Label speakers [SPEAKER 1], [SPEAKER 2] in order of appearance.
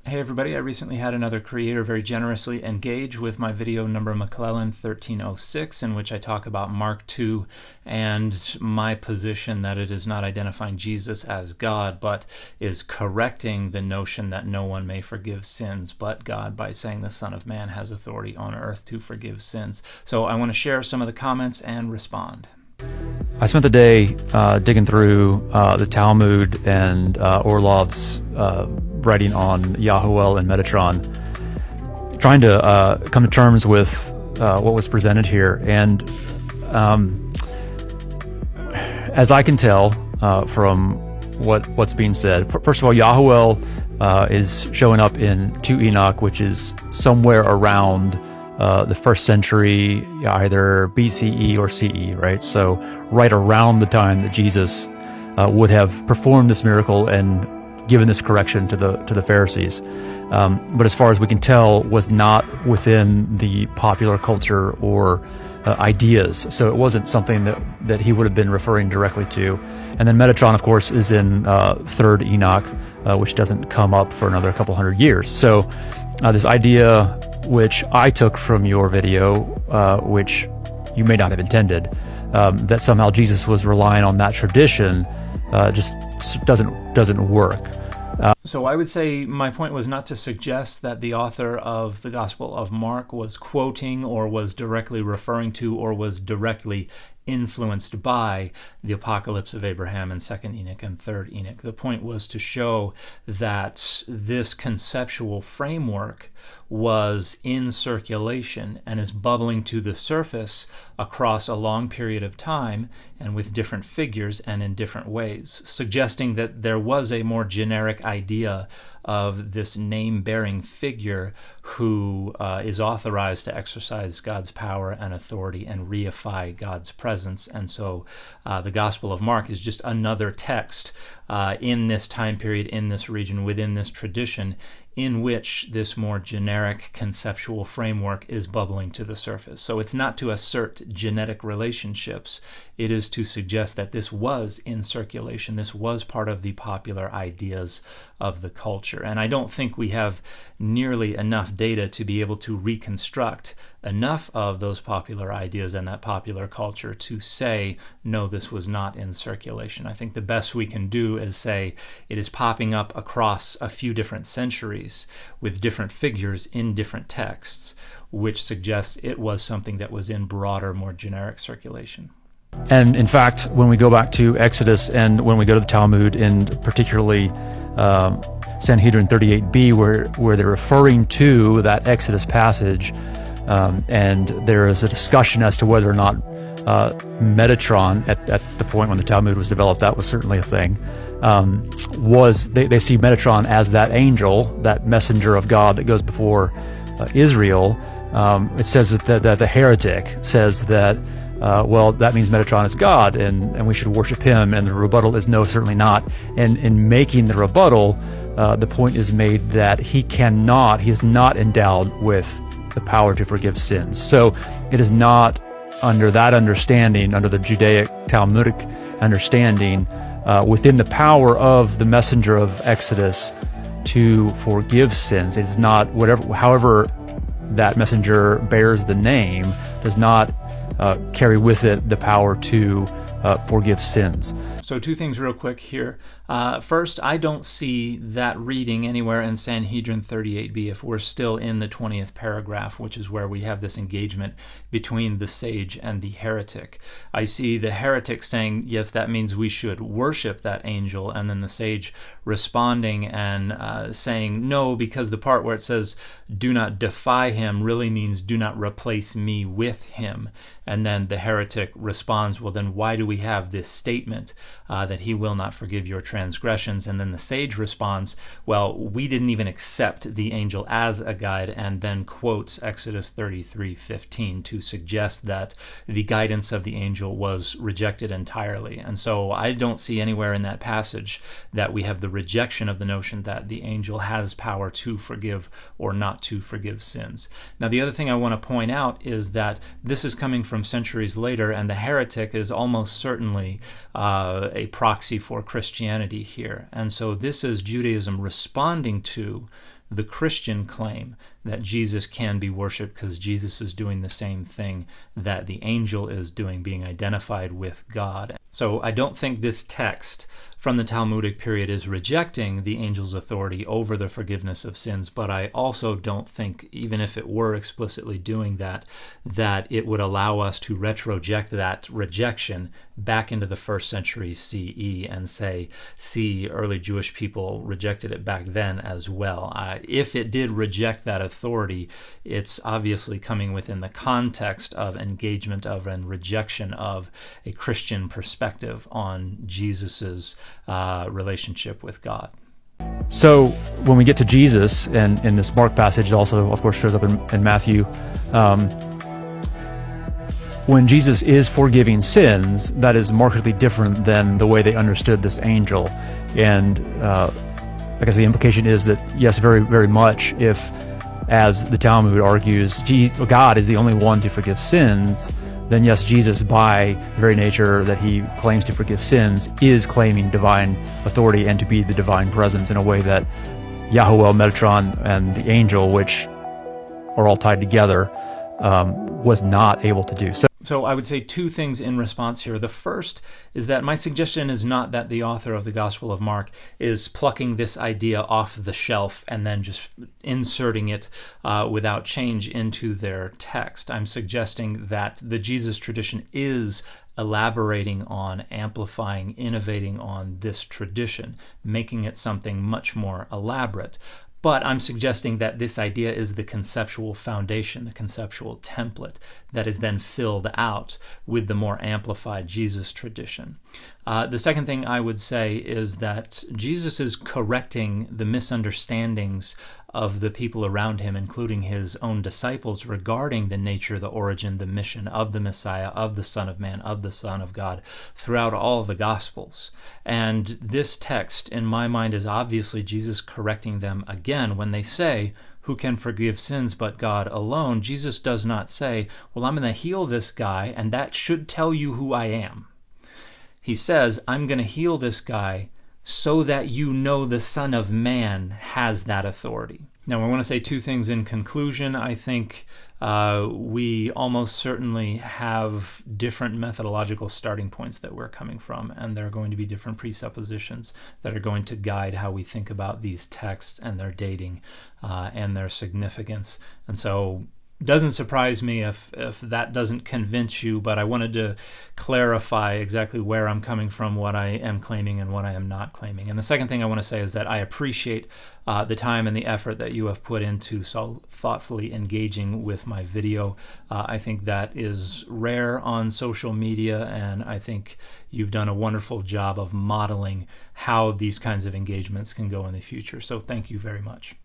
[SPEAKER 1] Hey everybody, I recently had another creator very generously engage with my video number McClellan 1306, in which I talk about Mark 2 and my position that it is not identifying Jesus as God, but is correcting the notion that no one may forgive sins but God by saying the Son of Man has authority on earth to forgive sins. So I want to share some of the comments and respond.
[SPEAKER 2] I spent the day digging through the Talmud and Orlov's writing on Yahuwel and Metatron, trying to come to terms with what was presented here. And as I can tell from what's being said, first of all, Yahuwel is showing up in 2 Enoch, which is somewhere around the 1st century, either BCE or CE, right? So right around the time that Jesus would have performed this miracle and given this correction to the Pharisees. But as far as we can tell, was not within the popular culture or ideas. So it wasn't something that he would have been referring directly to. And then Metatron, of course, is in 3rd Enoch, which doesn't come up for another couple hundred years. So this idea, which I took from your video, which you may not have intended, that somehow Jesus was relying on that tradition, just doesn't work.
[SPEAKER 1] So I would say my point was not to suggest that the author of the Gospel of Mark was quoting or was directly referring to or was directly influenced by the Apocalypse of Abraham and 2nd Enoch and 3rd Enoch. The point was to show that this conceptual framework was in circulation and is bubbling to the surface across a long period of time and with different figures and in different ways, suggesting that there was a more generic idea of this name-bearing figure who is authorized to exercise God's power and authority and reify God's presence. And so the Gospel of Mark is just another text in this time period, in this region, within this tradition, in which this more generic conceptual framework is bubbling to the surface. So it's not to assert genetic relationships. It is to suggest that this was in circulation. This was part of the popular ideas of the culture. And I don't think we have nearly enough data to be able to reconstruct enough of those popular ideas and that popular culture to say, no, this was not in circulation. I think the best we can do is say it is popping up across a few different centuries with different figures in different texts, which suggests it was something that was in broader, more generic circulation.
[SPEAKER 2] And in fact, when we go back to Exodus and when we go to the Talmud, and particularly Sanhedrin 38b, where they're referring to that Exodus passage, and there is a discussion as to whether or not Metatron, at the point when the Talmud was developed, that was certainly a thing, they see Metatron as that angel, that messenger of God that goes before Israel. It says that the heretic says that, well, that means Metatron is God, and we should worship him, and the rebuttal is no, certainly not. And in making the rebuttal, the point is made that he is not endowed with the power to forgive sins. So it is not under that understanding, under the Judaic Talmudic understanding, within the power of the messenger of Exodus to forgive sins. It is not, however that messenger bears the name, does not carry with it the power to forgive sins.
[SPEAKER 1] So 2 things real quick here. First, I don't see that reading anywhere in Sanhedrin 38b if we're still in the 20th paragraph, which is where we have this engagement between the sage and the heretic. I see the heretic saying, yes, that means we should worship that angel, and then the sage responding and saying, no, because the part where it says, do not defy him, really means do not replace me with him. And then the heretic responds, well, then why do we have this statement that he will not forgive your transgressions? And then the sage responds, well, we didn't even accept the angel as a guide, and then quotes Exodus 33:15 to suggest that the guidance of the angel was rejected entirely. And so I don't see anywhere in that passage that we have the rejection of the notion that the angel has power to forgive or not to forgive sins. Now, the other thing I want to point out is that this is coming from centuries later, and the heretic is almost certainly a proxy for Christianity here. And so this is Judaism responding to the Christian claim that Jesus can be worshipped because Jesus is doing the same thing that the angel is doing, being identified with God. So I don't think this text from the Talmudic period is rejecting the angel's authority over the forgiveness of sins, but I also don't think, even if it were explicitly doing that, that it would allow us to retroject that rejection back into the first century CE and say, see, early Jewish people rejected it back then as well. If it did reject that authority, it's obviously coming within the context of engagement of and rejection of a Christian perspective on Jesus's relationship with God.
[SPEAKER 2] So when we get to Jesus, and in this Mark passage, it also, of course, shows up in Matthew, when Jesus is forgiving sins, that is markedly different than the way they understood this angel. And I guess the implication is that, yes, very, very much, if, as the Talmud argues, God is the only one to forgive sins, then yes, Jesus, by very nature that he claims to forgive sins, is claiming divine authority and to be the divine presence in a way that Yahuwah, Metatron, and the angel, which are all tied together, was not able to do.
[SPEAKER 1] So I would say two things in response here. The first is that my suggestion is not that the author of the Gospel of Mark is plucking this idea off the shelf and then just inserting it without change into their text. I'm suggesting that the Jesus tradition is elaborating on, amplifying, innovating on this tradition, making it something much more elaborate. But I'm suggesting that this idea is the conceptual foundation, the conceptual template that is then filled out with the more amplified Jesus tradition. The second thing I would say is that Jesus is correcting the misunderstandings of the people around him, including his own disciples, regarding the nature, the origin, the mission of the Messiah, of the Son of Man, of the Son of God, throughout all the Gospels. And this text, in my mind, is obviously Jesus correcting them again when they say, who can forgive sins but God alone? Jesus does not say, well, I'm going to heal this guy, and that should tell you who I am. He says, I'm going to heal this guy so that you know the Son of Man has that authority. Now, I want to say two things in conclusion. I think we almost certainly have different methodological starting points that we're coming from, and there are going to be different presuppositions that are going to guide how we think about these texts and their dating and their significance. And so it doesn't surprise me if that doesn't convince you, but I wanted to clarify exactly where I'm coming from, what I am claiming and what I am not claiming. And the second thing I want to say is that I appreciate the time and the effort that you have put into so thoughtfully engaging with my video. I think that is rare on social media, and I think you've done a wonderful job of modeling how these kinds of engagements can go in the future. So thank you very much.